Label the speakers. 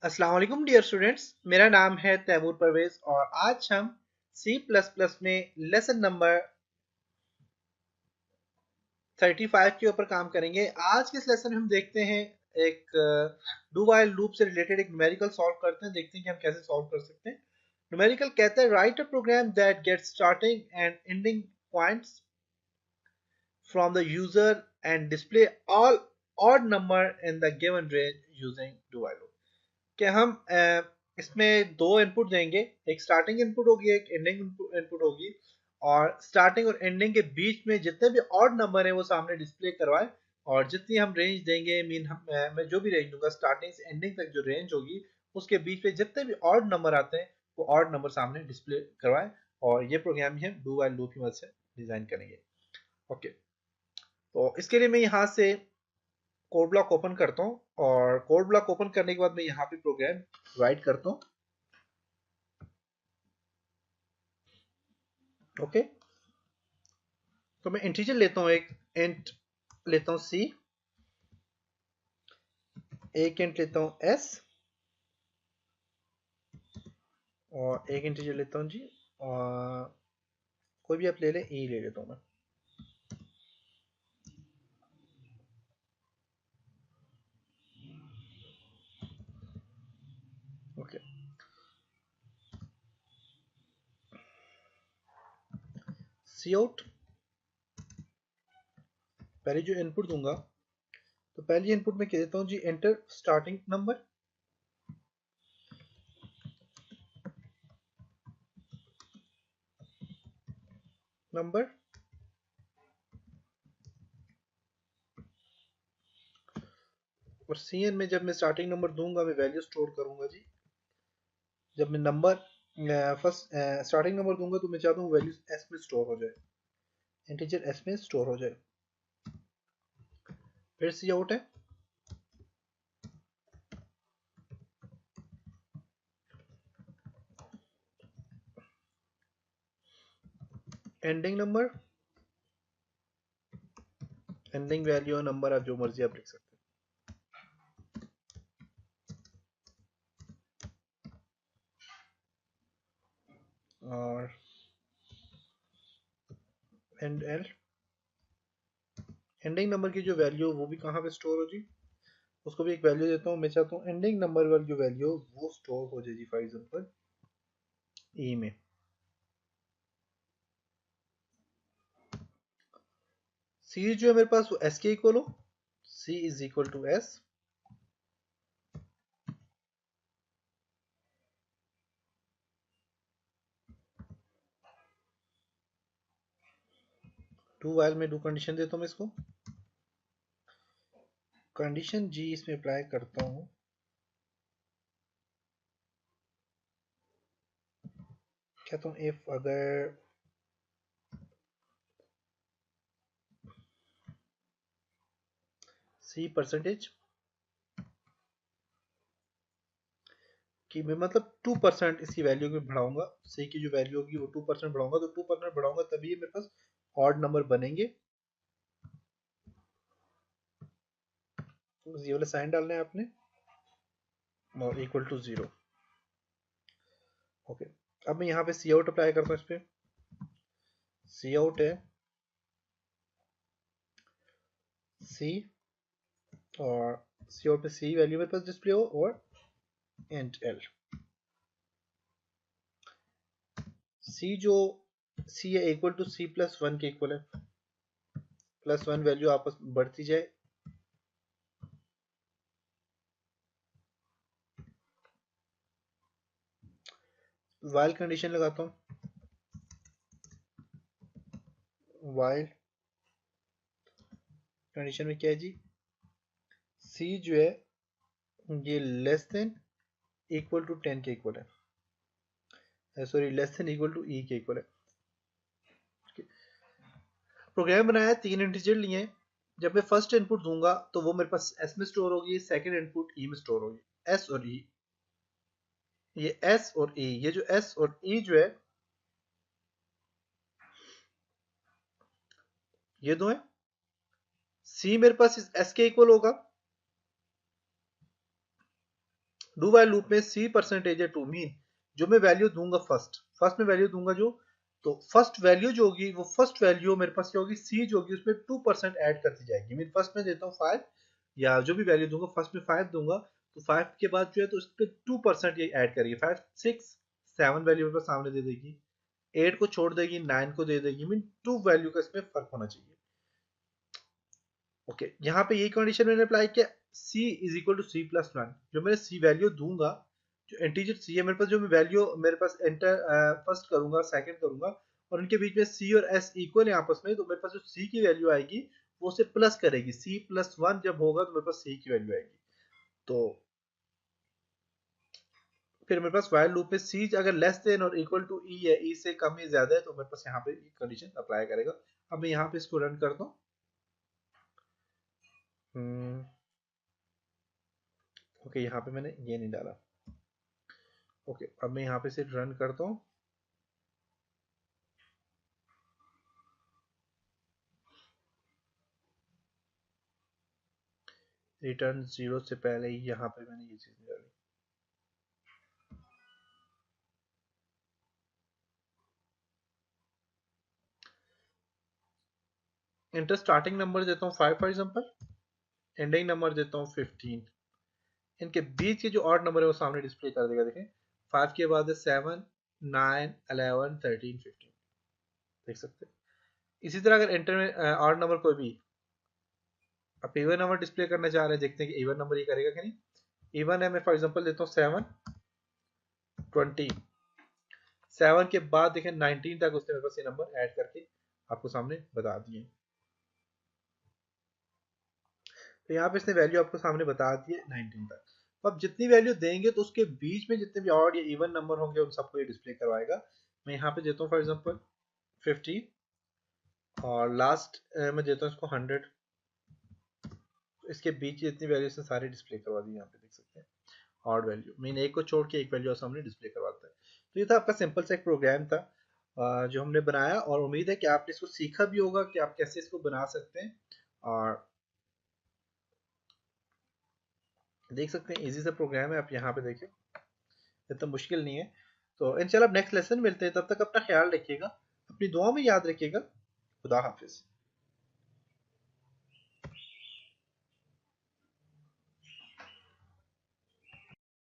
Speaker 1: अस्सलाम वालेकुम dear students, मेरा नाम है तैमूर परवेज और आज हम C++ में लेसन नंबर 35 के ऊपर काम करेंगे। आज के इस लेसन में हम देखते हैं एक डू वाइल लूप से रिलेटेड एक न्यूमेरिकल सॉल्व करते हैं। देखते हैं कि हम कैसे सॉल्व कर सकते हैं। न्यूमेरिकल कहता है write a program that gets starting and ending points from the user and display all odd number in the given range using do while loop। कि हम इसमें दो इनपुट देंगे, एक स्टार्टिंग इनपुट होगी, एक एंडिंग इनपुट होगी, और स्टार्टिंग और एंडिंग के बीच में जितने भी ऑड नंबर है वो सामने डिस्प्ले करवाए। और जितनी हम रेंज देंगे, मीन मैं जो भी रेंज दूंगा स्टार्टिंग से एंडिंग तक जो रेंज होगी उसके बीच में जितने भी ऑड नंबर आते हैं वो ऑड नंबर सामने डिस्प्ले करवाए। और ये प्रोग्राम ही हम डू वाइल लूप की मदद से डिजाइन करेंगे। ओके, तो इसके लिए मैं यहाँ से कोड ब्लॉक ओपन करता हूँ और कोड ब्लॉक ओपन करने के बाद मैं यहाँ पे प्रोग्राम राइट करता हूँ। ओके, तो मैं इंटीजर लेता हूँ, एक इंट लेता हूँ सी, एक इंट लेता हूँ एस और एक इंटीजर लेता हूँ जी, और कोई भी आप ले लें, ई ले लेता हूँ मैं। ओके, सी आउट, पहले जो इनपुट दूंगा तो पहली इनपुट में कह देता हूँ जी एंटर स्टार्टिंग नंबर, और सी एन में जब मैं स्टार्टिंग नंबर दूंगा मैं वैल्यू स्टोर करूंगा जी। जब मैं नंबर फर्स्ट स्टार्टिंग नंबर दूंगा तो मैं चाहता हूँ वैल्यू एस में स्टोर हो जाए, इंटीजर एस में स्टोर हो जाए। फिर सी आउट है, एंडिंग नंबर, एंडिंग वैल्यू और नंबर आप जो मर्जी आप लिख सकते हैं। और एंड एल, एंडिंग नंबर की जो वैल्यू वो भी कहाँ पे स्टोर हो जी, उसको भी एक वैल्यू देता हूँ। मैं चाहता हूँ एंडिंग नंबर वाली जो वैल्यू वो स्टोर हो जाए जी, फॉर एग्जांपल ई में। सी जो है मेरे पास वो एस के इक्वल हो, C is equal to S, do while में डू कंडीशन देता हूँ मैं इसको, कंडीशन जी इसमें अप्लाई करता हूँ। कहता हूँ इफ अगर सी परसेंटेज कि मैं मतलब 2% इसकी वैल्यू में बढ़ाऊंगा, सी की जो वैल्यू होगी वो 2% बढ़ाऊंगा, तो 2% बढ़ाऊंगा तभी मेरे पास ऑड नंबर बनेंगे। तो ये वाला साइन डालना है आपने और इक्वल टू 0। ओके, अब मैं यहाँ पे सी आउट अप्लाई करता हूँ इस पे। सी आउट है सी, और सी आउट पे सी वैल्यू मेरे पास डिस्प्ले हो, और एंड एल। सी जो सी है equal to c plus one के इक्वल है, प्लस वन वैल्यू आपस में बढ़ती जाए। वाइल कंडीशन लगाता हूँ, वाइल कंडीशन में क्या है जी, सी जो है ये लेस देन इक्वल टू 10 के इक्वल है, sorry less than equal to E के इक्वल है। प्रोग्राम बनाया, तीन इंटीजर लिए, जब मैं फर्स्ट इनपुट दूंगा तो वो मेरे पास एस में स्टोर होगी, सेकंड इनपुट ई में स्टोर होगी। एस और ई, ये एस और ई, ये जो एस और ई जो है ये दो है। सी मेरे पास एस के इक्वल होगा, डू वाइल लूप में सी परसेंटेज है टू मीन जो मैं वैल्यू दूंगा फर्स्ट में वैल्यू दूंगा जो, तो फर्स्ट वैल्यू जो होगी वो फर्स्ट वैल्यू मेरे पास क्या होगी, सी जो होगी उसमें 2% ऐड करती जाएगी। मैं फर्स्ट में देता हूँ 5 या जो भी वैल्यू दूंगा फर्स्ट में 5 दूंगा, तो 5 के बाद जो है तो उस पर 2% ये ऐड करेगी। 5 6 7 वैल्यू मेरे पास सामने दे देगी, 8 को छोड़ देगी, 9 को दे देगी, मीन 2 वैल्यू का इसमें फर्क होना चाहिए। ओके यहाँ पे यही कंडीशन मैंने अप्लाई किया, c is equal to c plus one. जो मैंने c वैल्यू दूंगा, जो इंटीजर c है मेरे पास, जो मैं वैल्यू मेरे पास एंटर फर्स्ट करूंगा सेकंड करूंगा और उनके बीच में c और s इक्वल है आपस में, तो मेरे पास जो c की वैल्यू आएगी वो उसे प्लस करेगी। c प्लस वन जब होगा तो मेरे पास c की वैल्यू आएगी। तो फिर मेरे पास वाइल लूप में c अगर लेस देन और इक्वल टू e है, e से कम या ज्यादा है, तो मेरे पास यहाँ पे कंडीशन अप्लाई करेगा। अब मैं यहाँ पे इसको रन करता हूँ। ओके यहाँ पे मैंने ये नहीं डाला। ओके अब मैं यहाँ पे से रन करता हूँ। रिटर्न 0 से पहले ही यहाँ पे मैंने ये चीज डाली। इंटर स्टार्टिंग नंबर देता हूँ 5 फॉर एग्जांपल, एंडिंग नंबर देता हूँ 15। इनके बीच के जो ऑड नंबर है वो सामने डिस्प्ले कर देगा। देखें 5 के बाद है 7 9 11 13 15, देख सकते हैं। इसी तरह अगर एंटर में ऑड नंबर कोई भी, आप इवन नंबर डिस्प्ले करना चाह रहे हैं, देखते हैं कि इवन नंबर ये करेगा कि नहीं। इवन है, मैं फॉर एग्जांपल देता हूँ 7 20, 7 के बाद देखें 19 तक उसने मेरे पास ये नंबर ऐड करके आपको सामने बता दिए। तो यहाँ पे इसने वैल्यू आपको सामने बता दी है 19 तक। तो आप जितनी वैल्यू देंगे तो उसके बीच में जितने भी ऑड या इवन नंबर होंगे उन सबको ये डिस्प्ले करवाएगा। मैं यहाँ पे देता हूँ फॉर एग्जांपल 15 और लास्ट मैं देता हूँ इसको 100। तो इसके बीच जितनी वैल्यूज हैं सारी डिस्प्ले करवा दी, यहाँ पे देख सकते हैं ऑड वैल्यू। मीन एक को छोड़ के एक वैल्यू सामने डिस्प्ले करवाता है। तो ये था आपका सिंपल सा एक प्रोग्राम था जो हमने बनाया, और उम्मीद है कि आपने इसको सीखा भी होगा कि आप कैसे इसको बना सकते हैं। और देख सकते हैं इजी सा प्रोग्राम है, आप यहाँ पे देखिए इतना मुश्किल नहीं है। तो इंशाल्लाह नेक्स्ट लेसन मिलते हैं, तब तक अपना ख्याल रखिएगा, अपनी दुआ में याद रखिएगा। खुदा हाफिज।